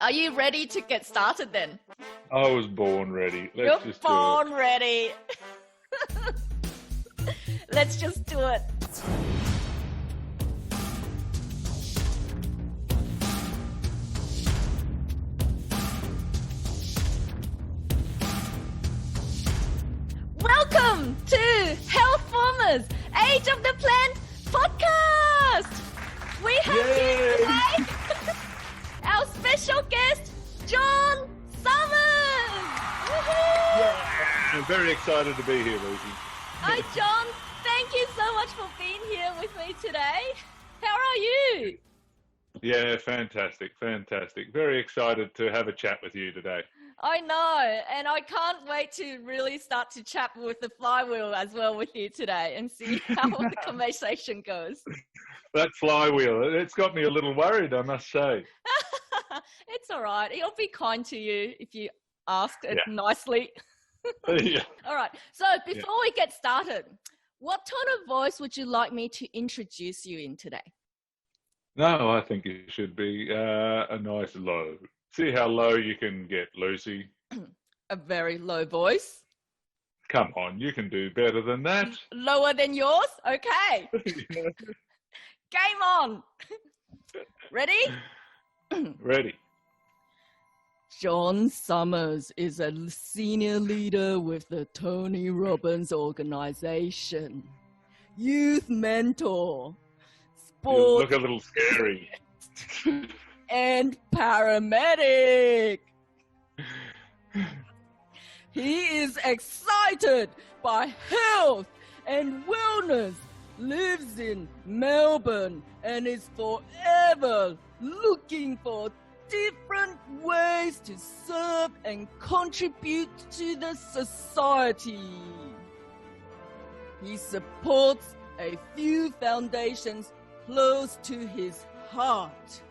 Are you ready to get started then? I was born ready. Let's You're just do born ready. Let's just do it. Welcome to Health Formers Age of the Plant podcast. We have here today our special guest, Jon Summers. Woohoo! Yeah. I'm very excited to be here, Lucy. Hi, Jon. Thank you so much for being here with me today. How are you? Yeah, fantastic. Very excited to have a chat with you today. I know, and I can't wait to really start to chat with the flywheel as well with you today and see how the conversation goes. That flywheel, it's got me a little worried, I must say. It's all right. He'll be kind to you if you ask it nicely. Yeah. All right. So before we get started, what tone of voice would you like me to introduce you in today? No, I think it should be a nice low. See how low you can get, Lucy. A very low voice. Come on, you can do better than that. Lower than yours? Okay. Game on. Ready? Ready. Jon Summers is a senior leader with the Tony Robbins Organization, youth mentor, You sports look a little scary. and paramedic. He is excited by health and wellness, lives in Melbourne, and is forever looking for different ways to serve and contribute to the society. He supports a few foundations close to his heart,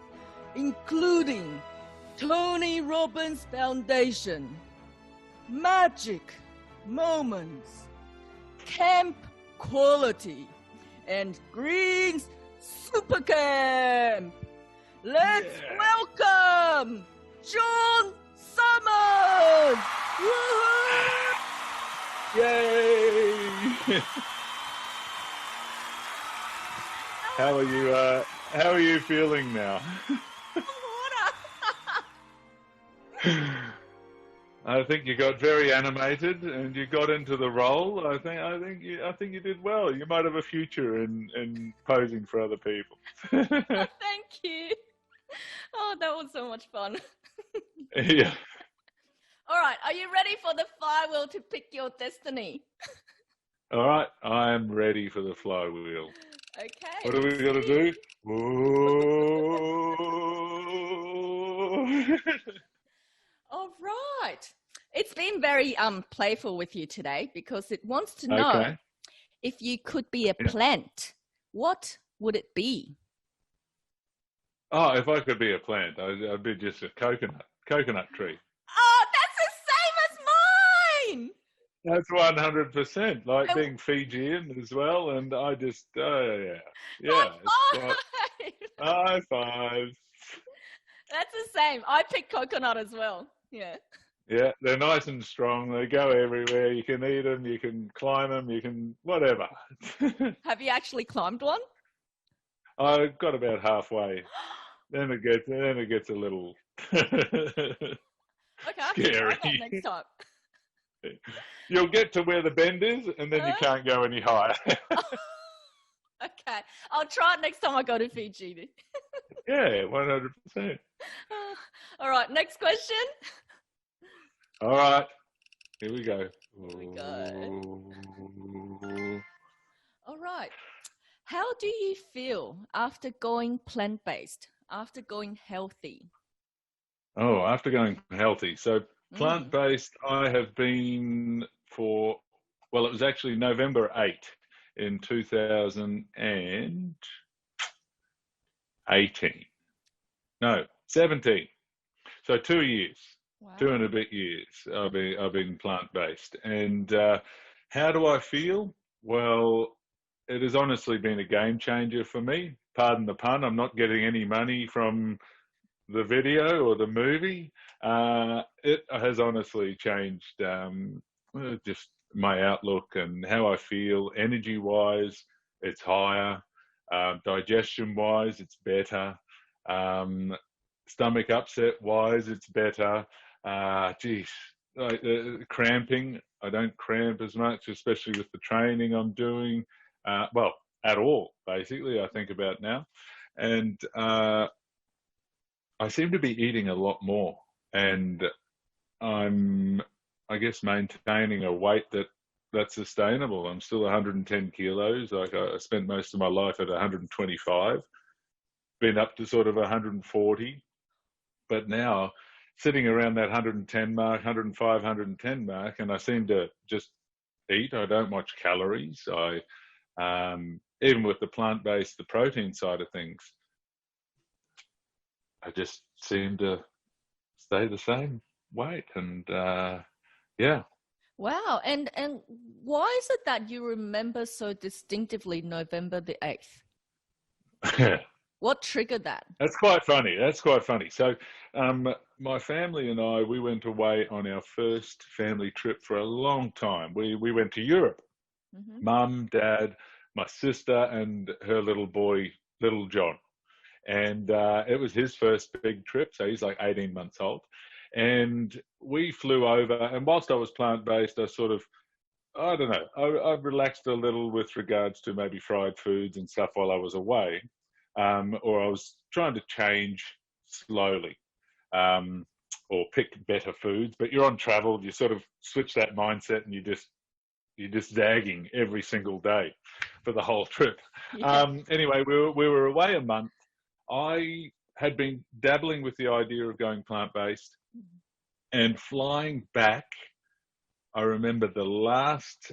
including Tony Robbins Foundation, Magic Moments, Camp Quality, and Green SuperCamp. Let's welcome Jon Summers! Woohoo! Yay! How are you feeling now? I think you got very animated and you got into the role. I think you did well. You might have a future in posing for other people. Thank you. Oh, that was so much fun. Yeah. All right, are you ready for the flywheel to pick your destiny? All right, I am ready for the flywheel. Okay. What are we going to do? Whoa. All right. It's been very playful with you today because it wants to know if you could be a plant, what would it be? Oh, if I could be a plant, I'd be just a coconut tree. Oh, that's the same as mine. That's 100%, like being Fijian as well, and I just, yeah. High five. That's the same. I picked coconut as well. Yeah. Yeah, they're nice and strong. They go everywhere. You can eat them. You can climb them. You can whatever. Have you actually climbed one? I got about halfway. Then it gets a little Okay, I'll scary. try that next time. You'll get to where the bend is, and then you can't go any higher. Okay, I'll try it next time I go to Fiji. Yeah, 100%. All right, next question. All right, here we go. All right, how do you feel after going plant-based, after going healthy? Oh, after going healthy. So plant-based, I have been it was actually November 8 in 2018. No, 17. So 2 years. Wow. 2 and a bit years I've been plant-based. And how do I feel? Well, it has honestly been a game changer for me. Pardon the pun. I'm not getting any money from the video or the movie, it has honestly changed just my outlook and how I feel. Energy-wise, it's higher. Digestion-wise, it's better. Stomach upset-wise, it's better. Cramping, I don't cramp as much, especially with the training I'm doing. Well, at all, basically, I think about now. And I seem to be eating a lot more. And I'm, I guess, maintaining a weight that's sustainable. I'm still 110 kilos. Like I spent most of my life at 125, been up to sort of 140, but now sitting around that 110 mark, 105, 110 mark, and I seem to just eat. I don't watch calories. Even with the plant-based, the protein side of things, I just seem to stay the same weight. And yeah. Wow. And why is it that you remember so distinctively November the 8th? What triggered that? That's quite funny. So my family and I, we went away on our first family trip for a long time. We went to Europe. Mm-hmm. Mum, Dad, my sister, and her little boy, little John. And it was his first big trip. So he's like 18 months old. And we flew over. And whilst I was plant-based, I sort of, I don't know, I relaxed a little with regards to maybe fried foods and stuff while I was away. Or I was trying to change slowly, or pick better foods. But you're on travel, you sort of switch that mindset, and you're just zagging every single day for the whole trip. Yeah. Anyway, we were away a month. I had been dabbling with the idea of going plant-based, and flying back. I remember the last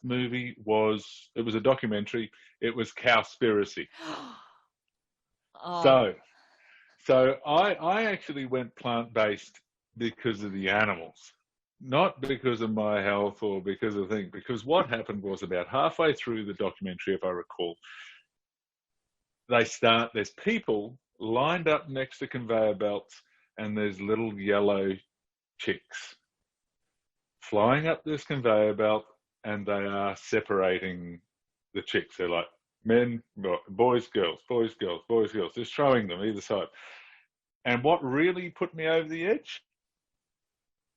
movie was a documentary. It was Cowspiracy. Oh. So I actually went plant-based because of the animals, not because of my health or because of things. Because what happened was about halfway through the documentary, if I recall, there's people lined up next to conveyor belts, and there's little yellow chicks flying up this conveyor belt, and they are separating the chicks. They're like men, boys, girls, boys, girls, boys, girls, just throwing them either side. And what really put me over the edge?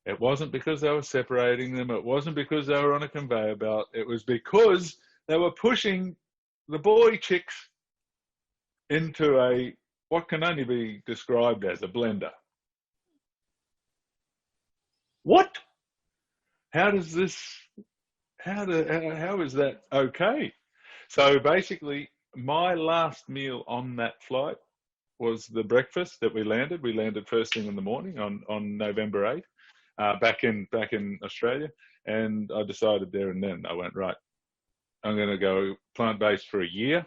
It wasn't because they were separating them. It wasn't because they were on a conveyor belt. It was because they were pushing the boy chicks into what can only be described as a blender. What? How is that okay? So basically, my last meal on that flight was the breakfast that we landed. We landed first thing in the morning on November 8th, back in Australia. And I decided there and then, I went, right, I'm going to go plant-based for a year.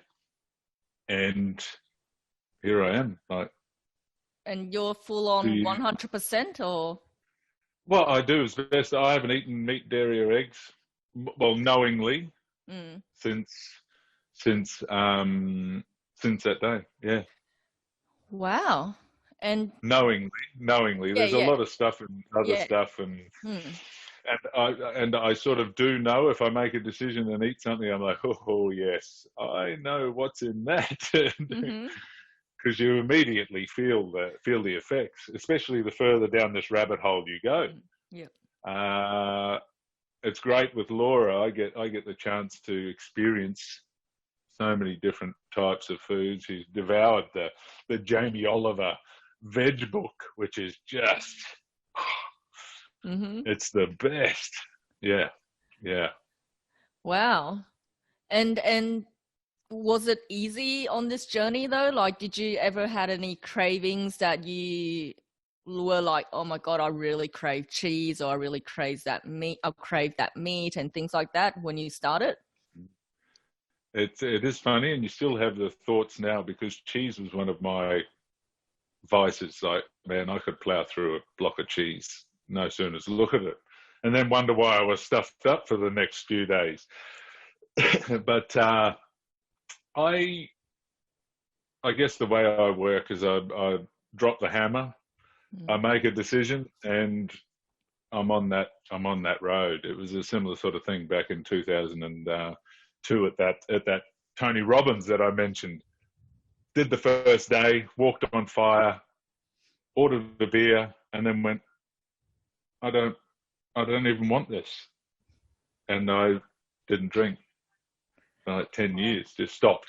And here I am. And you're full on 100% or? Well, I do as best. I haven't eaten meat, dairy, or eggs, well, knowingly, since that day. Yeah. Wow. And knowingly, there's a lot of stuff and other stuff, and I sort of do know if I make a decision and eat something, I'm like, oh yes, I know what's in that. Because you immediately feel the effects, especially the further down this rabbit hole you go. Yeah. It's great with Laura. I get the chance to experience so many different types of foods. She's devoured the Jamie Oliver veg book, which is just it's the best. Yeah. Wow. And was it easy on this journey though? Like, did you ever had any cravings that you were like, oh my God, I really crave cheese, or I really crave that meat, and things like that when you started? It is funny, and you still have the thoughts now, because cheese was one of my vices. Like, man, I could plow through a block of cheese no sooner as look at it, and then wonder why I was stuffed up for the next few days. But I guess the way I work is I drop the hammer. I make a decision, and I'm on that road. It was a similar sort of thing back in 2002 at that Tony Robbins that I mentioned. Did the first day, walked on fire, ordered a beer, and then went, I don't even want this. And I didn't drink for like 10 years, just stopped.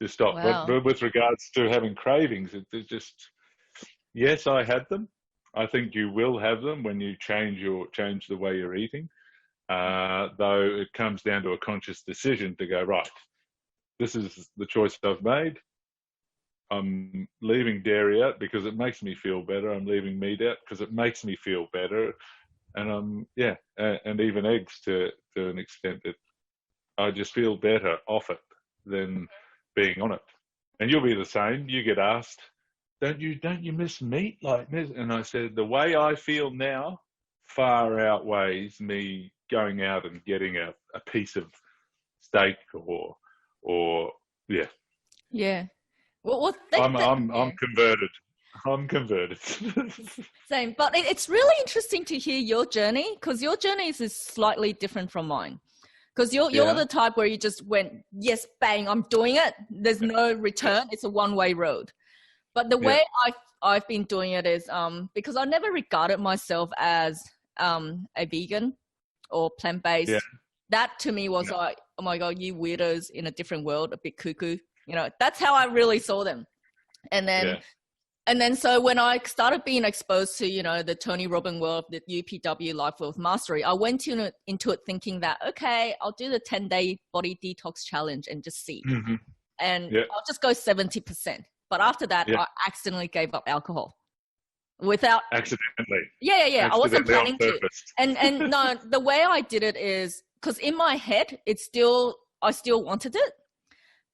Wow. But with regards to having cravings, it's just, yes, I had them. I think you will have them when you change the way you're eating. Though it comes down to a conscious decision to go, right, this is the choice I've made. I'm leaving dairy out because it makes me feel better. I'm leaving meat out because it makes me feel better. And and even eggs to an extent, that I just feel better off it than being on it. And you'll be the same. You get asked, don't you miss meat like this? And I said, the way I feel now far outweighs me going out and getting a piece of steak or yeah. Yeah. Well, I'm converted. I'm converted. Same, but it's really interesting to hear your journey, because your journey is slightly different from mine. Because you're the type where you just went, yes, bang, I'm doing it. There's no return. It's a one-way road. But the way I've been doing it is because I never regarded myself as a vegan or plant-based. Yeah. That to me was like, oh my God, you weirdos in a different world, a bit cuckoo. You know, that's how I really saw them. And then so when I started being exposed to, you know, the Tony Robbins world, the UPW Life Wealth Mastery, I went into it thinking that, okay, I'll do the 10-day body detox challenge and just see. Mm-hmm. And I'll just go 70%. But after that, I accidentally gave up alcohol. Without accidentally. Yeah. I wasn't planning to. And no, the way I did it is because in my head, I still wanted it,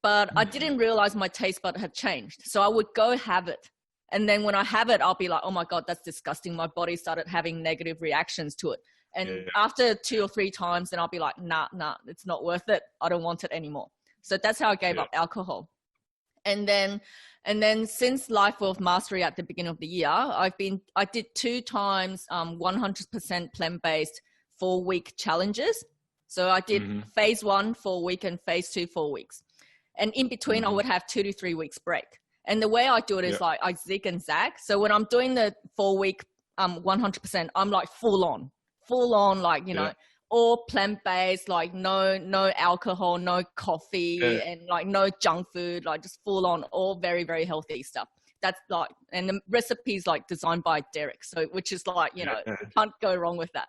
but I didn't realize my taste bud had changed. So I would go have it. And then when I have it, I'll be like, oh my God, that's disgusting. My body started having negative reactions to it. And after 2 or 3 times, then I'll be like, nah, it's not worth it. I don't want it anymore. So that's how I gave up alcohol. And then since Life Wealth Mastery at the beginning of the year, I did 2 times 100% plant-based 4-week challenges. So I did phase 1 4 week and phase 2 4 weeks. And in between, I would have 2 to 3 weeks break. And the way I do it is like I zig and zag. So when I'm doing the 4-week 100%, I'm like full on, like, you know, all plant-based, like no alcohol, no coffee, and like no junk food, like just full on, all very, very healthy stuff. That's like, and the recipe's like designed by Derek. So, which is like, you know, can't go wrong with that.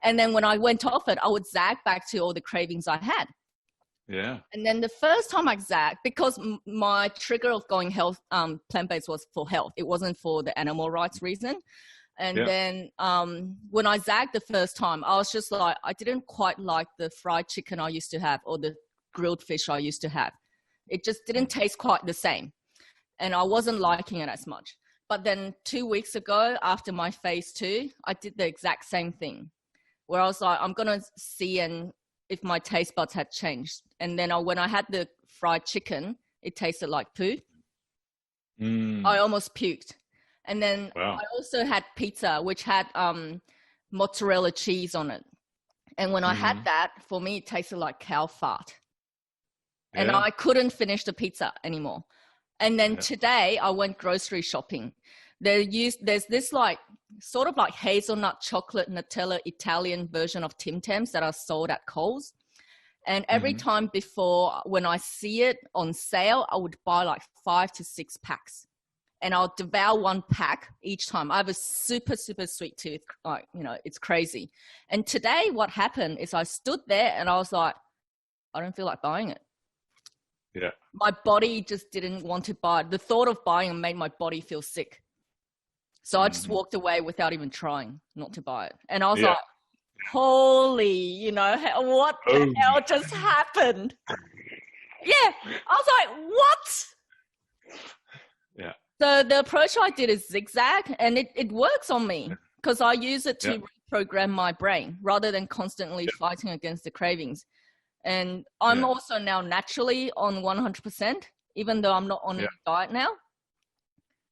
And then when I went off it, I would zag back to all the cravings I had. Yeah. And then the first time I zagged, because my trigger of going plant-based was for health. It wasn't for the animal rights reason. And then when I zagged the first time, I was just like, I didn't quite like the fried chicken I used to have or the grilled fish I used to have. It just didn't taste quite the same. And I wasn't liking it as much. But then 2 weeks ago, after my phase 2, I did the exact same thing where I was like, I'm going to see if my taste buds had changed. And then when I had the fried chicken, it tasted like poo. I almost puked. And then I also had pizza, which had mozzarella cheese on it. And when I had that, for me, it tasted like cow fart. And I couldn't finish the pizza anymore. And then today I went grocery shopping. There's this like sort of like hazelnut chocolate Nutella Italian version of Tim Tams that are sold at Coles. And every time before, when I see it on sale, I would buy like 5 to 6 packs. And I'll devour 1 pack each time. I have a super, super sweet tooth. Like, you know, it's crazy. And today what happened is I stood there and I was like, I don't feel like buying it. Yeah. My body just didn't want to buy it. The thought of buying it made my body feel sick. So I just walked away without even trying not to buy it. And I was like, holy, you know, what the hell just happened? Yeah. I was like, what? Yeah. So the approach I did is zigzag, and it works on me because I use it to reprogram my brain rather than constantly fighting against the cravings. And I'm also now naturally on 100%, even though I'm not on a diet now.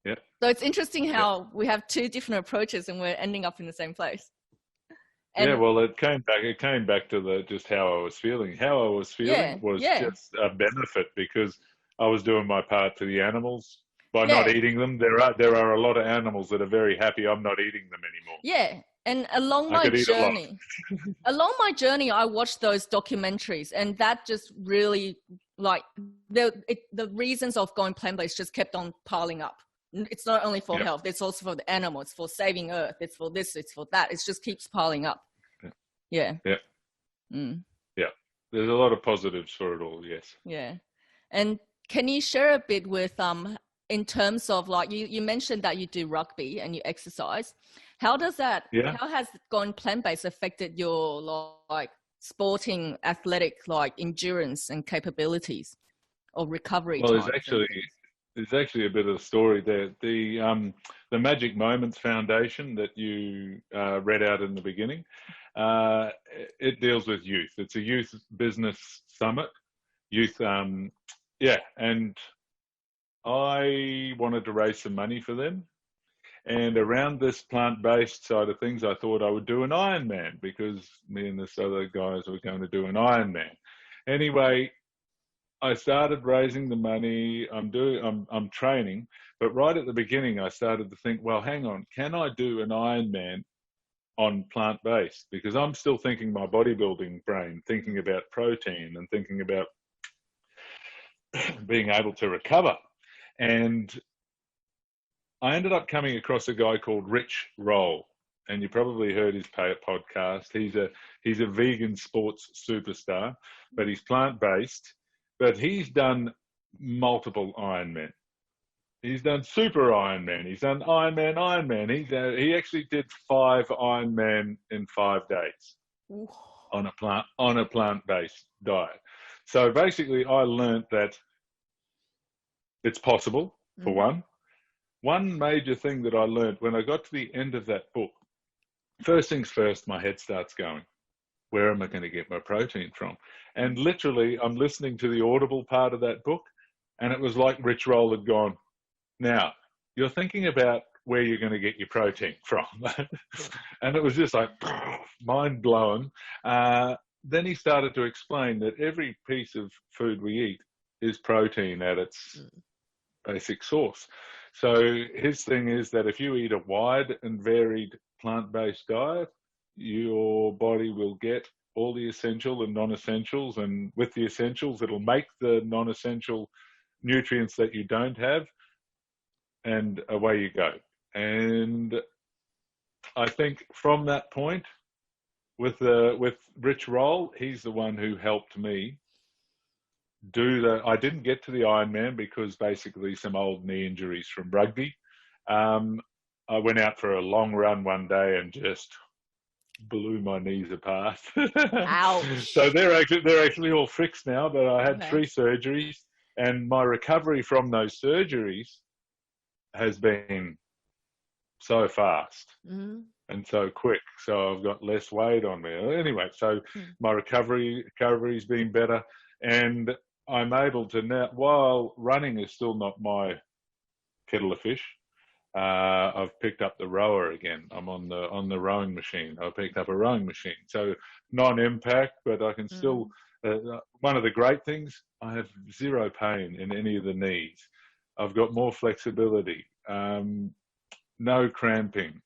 Yeah. So it's interesting how we have two different approaches and we're ending up in the same place. And yeah, well, it came back to just how I was feeling. How I was feeling was just a benefit because I was doing my part to the animals by not eating them. There are a lot of animals that are very happy I'm not eating them anymore. Yeah. And along my journey, I watched those documentaries, and that just really, like, the reasons of going plant-based just kept on piling up. It's not only for health, it's also for the animals, for saving Earth, it's for this, it's for that. It just keeps piling up. Yeah. Yeah. Yeah. There's a lot of positives for it all, yes. Yeah. And can you share a bit with, in terms of, like, you mentioned that you do rugby and you exercise. How does that, how has going plant-based affected your, like, sporting, athletic, like, endurance and capabilities or recovery time? Well, there's actually a bit of a story there. The Magic Moments Foundation that you read out in the beginning, it deals with youth. It's a youth business summit. Youth, and I wanted to raise some money for them. And around this plant-based side of things, I thought I would do an Ironman because me and this other guys were going to do an Ironman. Anyway, I started raising the money. I'm training, but right at the beginning, I started to think, well, hang on, can I do an Ironman on plant-based? Because I'm still thinking my bodybuilding brain, thinking about protein and thinking about being able to recover. And I ended up coming across a guy called Rich Roll, and you probably heard his podcast. He's a vegan sports superstar, but he's plant-based. But he's done multiple Ironman. He's done Super Ironman. He's done Ironman. He actually did 5 Ironman in 5 days on a plant-based diet. So basically, I learned that it's possible. For one major thing that I learned when I got to the end of that book, first things first, my head starts going, where am I going to get my protein from? And literally, I'm listening to the audible part of that book, and it was like Rich Roll had gone, now, you're thinking about where you're going to get your protein from. And it was just like, mind blown. Then he started to explain that every piece of food we eat is protein at its basic source. So his thing is that if you eat a wide and varied plant-based diet, your body will get all the essential and non-essentials, and with the essentials, it'll make the non-essential nutrients that you don't have, and away you go. And I think from that point, with Rich Roll, he's the one who helped me I didn't get to the Ironman because basically some old knee injuries from rugby. I went out for a long run one day and just blew my knees apart. Ouch. So they're actually all fixed now, but I had 3 surgeries, and my recovery from those surgeries has been so fast and so quick. So I've got less weight on me. Anyway, so my recovery's been better, and I'm able to now, while running is still not my kettle of fish, I've picked up the rower again. I'm on the rowing machine. I picked up a rowing machine. So non-impact, but I can still, one of the great things, I have 0 pain in any of the knees. I've got more flexibility, no cramping.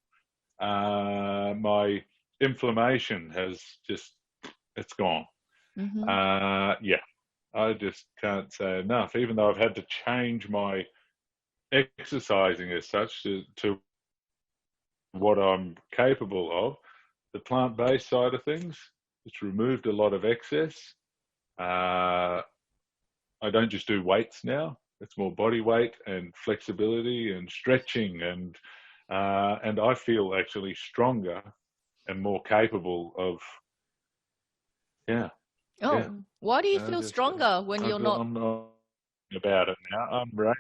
My inflammation it's gone. I just can't say enough, even though I've had to change my exercising as such to what I'm capable of. The plant-based side of things, it's removed a lot of excess. I don't just do weights now. It's more body weight and flexibility and stretching, and I feel actually stronger and more capable of, Why do you feel stronger when you're not? I'm not about it now. I'm right.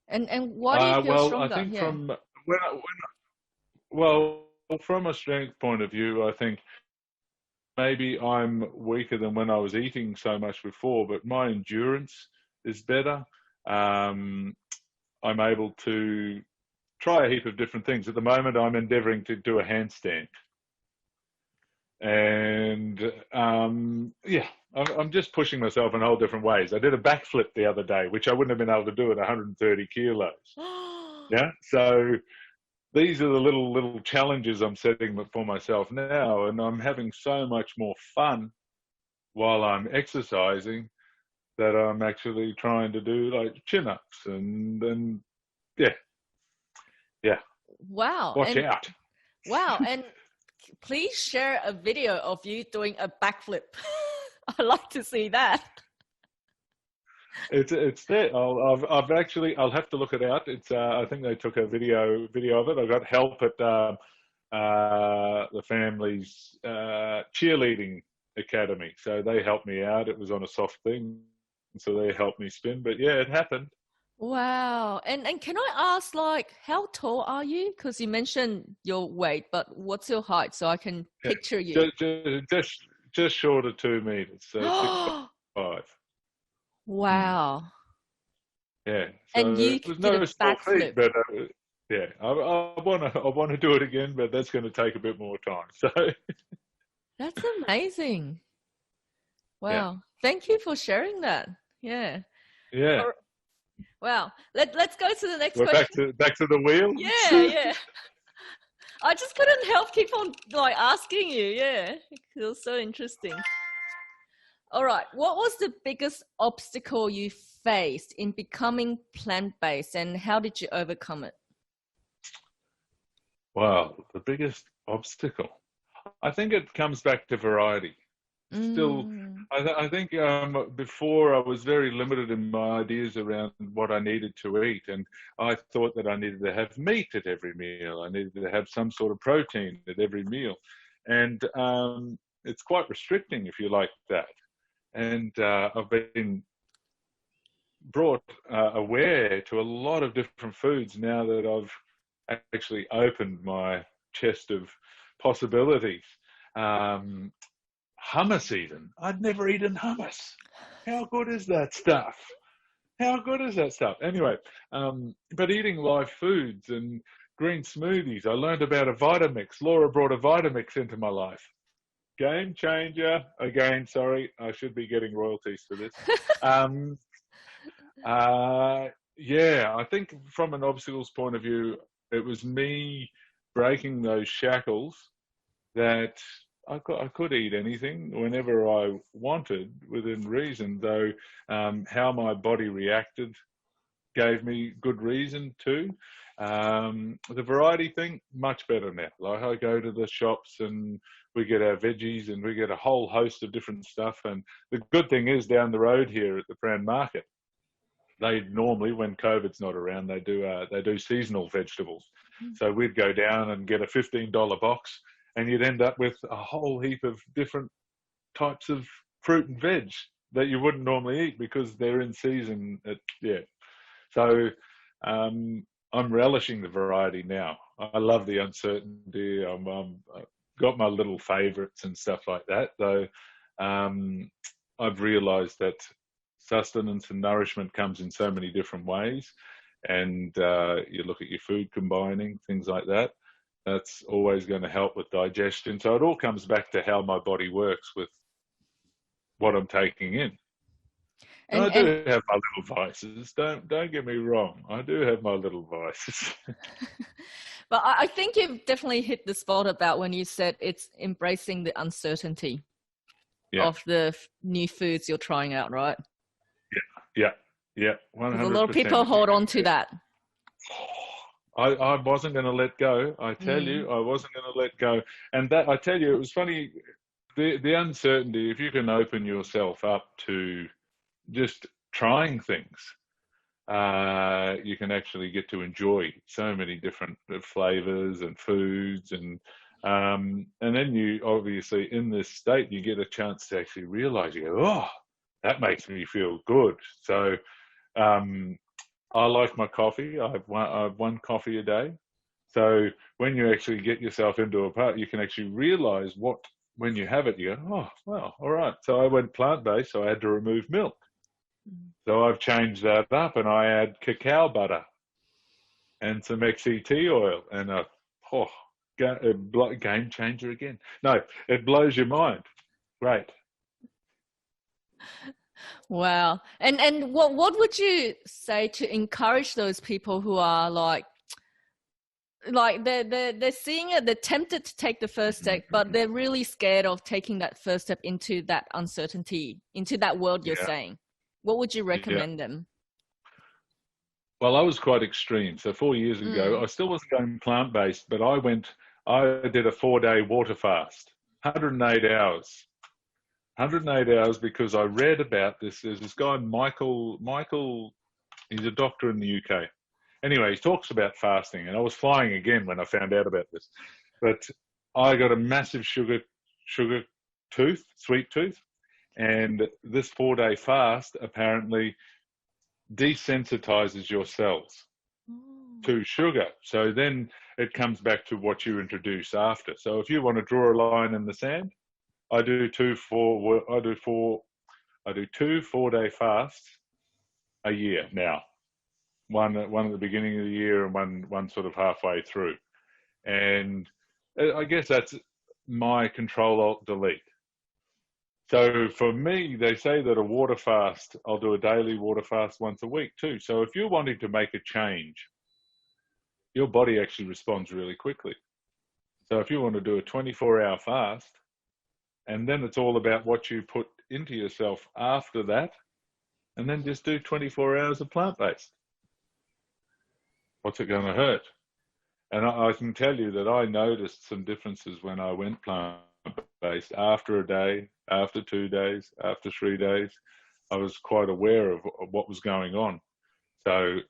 And why do you feel stronger? I think from a strength point of view, I think maybe I'm weaker than when I was eating so much before, but my endurance is better. I'm able to try a heap of different things. At the moment, I'm endeavoring to do a handstand. And yeah, I'm just pushing myself in whole different ways. I did a backflip the other day, which I wouldn't have been able to do at 130 kilos. Yeah, so these are the little challenges I'm setting for myself now, and I'm having so much more fun while I'm exercising that I'm actually trying to do like chin-ups and yeah. Wow. Watch out. Wow. And please share a video of you doing a backflip. I'd like to see that. It's there. I've actually, I'll have to look it out. It's I think they took a video of it. I got help at the family's cheerleading academy, so they helped me out. It was on a soft thing, so they helped me spin. But yeah, it happened. Wow. And can I ask, like, how tall are you? Because you mentioned your weight, but what's your height so I can picture you? Just short of 2 meters, so 6'5". Wow. Yeah. So and you it was did no a small feat, backflip. but yeah, I want to do it again, but that's going to take a bit more time. So That's amazing. Wow. Yeah. Thank you for sharing that. Yeah. Yeah. Wow. Let's go to the next We're question. back to the wheel. Yeah. I just couldn't help keep on like asking you. Yeah. It was so interesting. All right. What was the biggest obstacle you faced in becoming plant-based, and how did you overcome it? Wow, the biggest obstacle. I think it comes back to variety. Still, I think before I was very limited in my ideas around what I needed to eat, and I thought that I needed to have meat at every meal. I needed to have some sort of protein at every meal, and it's quite restricting if you like that. And I've been brought aware to a lot of different foods now that I've actually opened my chest of possibilities. Hummus even. I'd never eaten hummus. How good is that stuff? Anyway, but eating live foods and green smoothies. I learned about a Vitamix. Laura brought a Vitamix into my life. Game changer. Again, sorry, I should be getting royalties for this. Yeah, I think from an obstacles point of view, it was me breaking those shackles that I could eat anything whenever I wanted within reason, though how my body reacted gave me good reason to. The variety thing, much better now. Like I go to the shops and we get our veggies and we get a whole host of different stuff. And the good thing is down the road here at the Brown Market, they normally, when COVID's not around, they do seasonal vegetables. So we'd go down and get a $15 box, and you'd end up with a whole heap of different types of fruit and veg that you wouldn't normally eat because they're in season. So I'm relishing the variety now. I love the uncertainty. I've got my little favorites and stuff like that, though. I've realized that sustenance and nourishment comes in so many different ways, and you look at your food combining, things like that. That's always going to help with digestion. So it all comes back to how my body works with what I'm taking in. And I do have my little vices. Don't get me wrong. I do have my little vices. But I think you've definitely hit the spot about when you said it's embracing the uncertainty of the new foods you're trying out, right? Yeah. 100%. A lot of people hold on to that. I wasn't going to let go. I tell you, I wasn't going to let go. And that, I tell you, it was funny, the uncertainty, if you can open yourself up to just trying things, you can actually get to enjoy so many different flavors and foods. And then you, obviously, in this state, you get a chance to actually realize, you go, oh, that makes me feel good. So I like my coffee. I have one coffee a day. So when you actually get yourself into a part, you can actually realize when you have it, you go, oh, well, all right. So I went plant-based, so I had to remove milk. So I've changed that up and I add cacao butter and some XCT oil, and game changer again. No, it blows your mind. Great. Wow. And what would you say to encourage those people who are like they're seeing it, they're tempted to take the first step, but they're really scared of taking that first step into that uncertainty, into that world you're saying? What would you recommend them? Well, I was quite extreme. So 4 years ago, I still wasn't going plant-based, but I did a 4-day water fast, 108 hours. 108 hours because I read about this. There's this guy, Michael, he's a doctor in the UK. Anyway, he talks about fasting, and I was flying again when I found out about this. But I got a massive sweet tooth, and this 4-day fast apparently desensitizes your cells to sugar. So then it comes back to what you introduce after. So if you want to draw a line in the sand, I do two 4-day fasts a year now. One at the beginning of the year and one sort of halfway through. And I guess that's my Control-Alt-Delete. So for me, they say that a water fast, I'll do a daily water fast once a week too. So if you're wanting to make a change, your body actually responds really quickly. So if you want to do a 24-hour fast, and then it's all about what you put into yourself after that, and then just do 24 hours of plant-based. What's it going to hurt? And I can tell you that I noticed some differences when I went plant-based. After a day, after 2 days, after 3 days, I was quite aware of what was going on. So,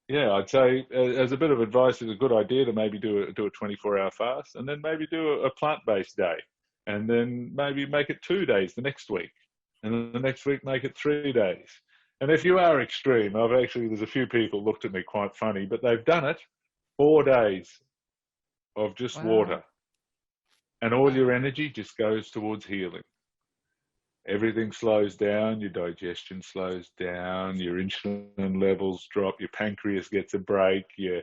yeah, I'd say as a bit of advice, it's a good idea to maybe do a 24-hour fast, and then maybe do a plant-based day, and then maybe make it 2 days the next week, and then the next week make it 3 days. And if you are extreme, there's a few people looked at me quite funny, but they've done it 4 days of just water. And all your energy just goes towards healing. Everything slows down, your digestion slows down, your insulin levels drop, your pancreas gets a break, your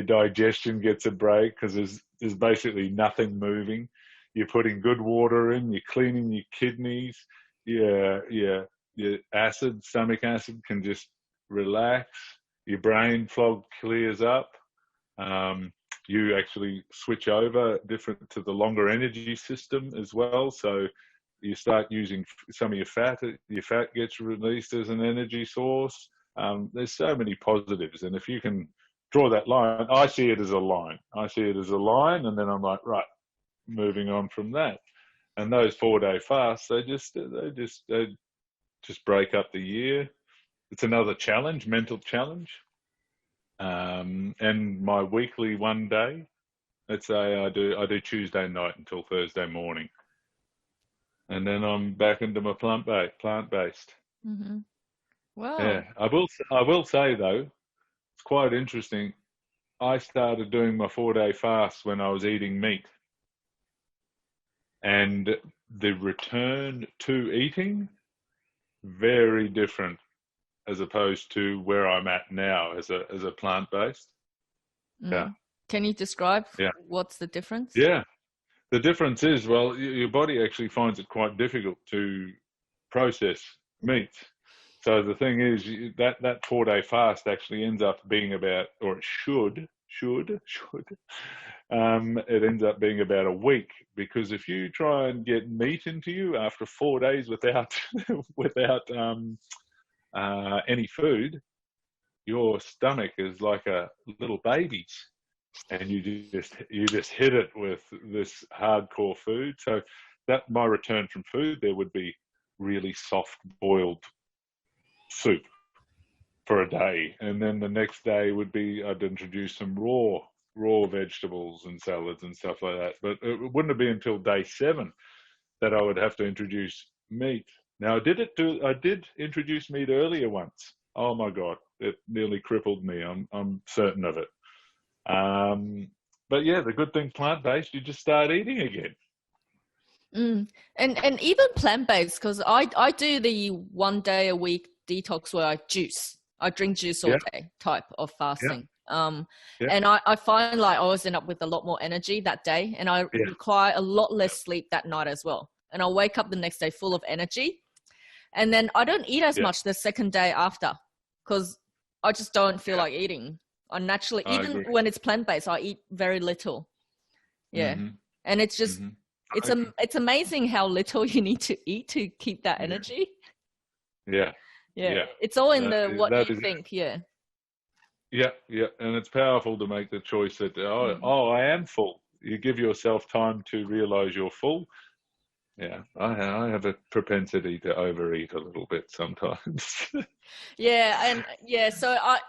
digestion gets a break because there's basically nothing moving. You're putting good water in, you're cleaning your kidneys, your stomach acid can just relax, your brain fog clears up, you actually switch over different to the longer energy system as well. So you start using some of your fat gets released as an energy source. There's so many positives. And if you can draw that line, I see it as a line. And then I'm like, right, moving on from that. And those 4-day fasts, they just break up the year. It's another challenge, mental challenge. And my weekly 1 day, let's say I do Tuesday night until Thursday morning, and then I'm back into my plant-based. Mm-hmm. Wow. Yeah, I will say though, it's quite interesting. I started doing my 4-day fast when I was eating meat, and the return to eating very different as opposed to where I'm at now as a plant-based. Yeah. Can you describe what's the difference? Yeah. The difference is, well, your body actually finds it quite difficult to process meat. So the thing is that 4-day fast actually ends up being about, or it should, it ends up being about a week, because if you try and get meat into you after 4 days without any food, your stomach is like a little baby's, and you just hit it with this hardcore food. So that my return from food there would be really soft boiled soup for a day, and then the next day would be I'd introduce some raw vegetables and salads and stuff like that. But it wouldn't have been until day 7 that I would have to introduce meat. Now, I did introduce meat earlier once. Oh my God, it nearly crippled me. I'm certain of it. But yeah, the good thing plant-based, you just start eating again. And even plant-based, because I do the 1 day a week detox where I drink juice all day type of fasting. And I find like I always end up with a lot more energy that day, and I require a lot less sleep that night as well. And I'll wake up the next day full of energy. And then I don't eat as much the second day after because I just don't feel like eating. I naturally, even when it's plant-based, I eat very little. Yeah. Mm-hmm. And it's just, it's amazing how little you need to eat to keep that energy. Yeah. It's all in what you think. Yeah. And it's powerful to make the choice that, I am full. You give yourself time to realize you're full. Yeah, I have a propensity to overeat a little bit sometimes. So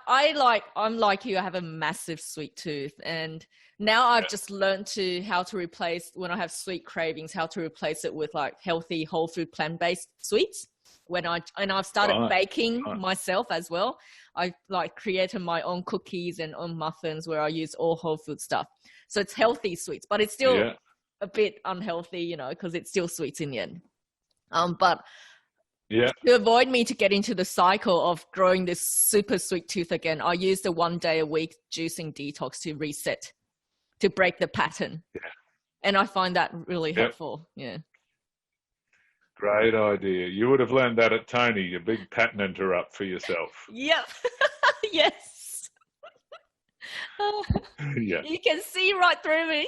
I'm like you. I have a massive sweet tooth, and now I've just learned how to replace, when I have sweet cravings, how to replace it with like healthy whole food plant-based sweets. I've started baking myself as well. I like created my own cookies and own muffins where I use all whole food stuff. So it's healthy sweets, but it's still a bit unhealthy, because it's still sweets in the end. To avoid me to get into the cycle of growing this super sweet tooth again, I use the 1 day a week juicing detox to reset, to break the pattern. And I find that really helpful. Great idea. You would have learned that at Tony, a big pattern interrupt for yourself. Yep. Yes. You can see right through me.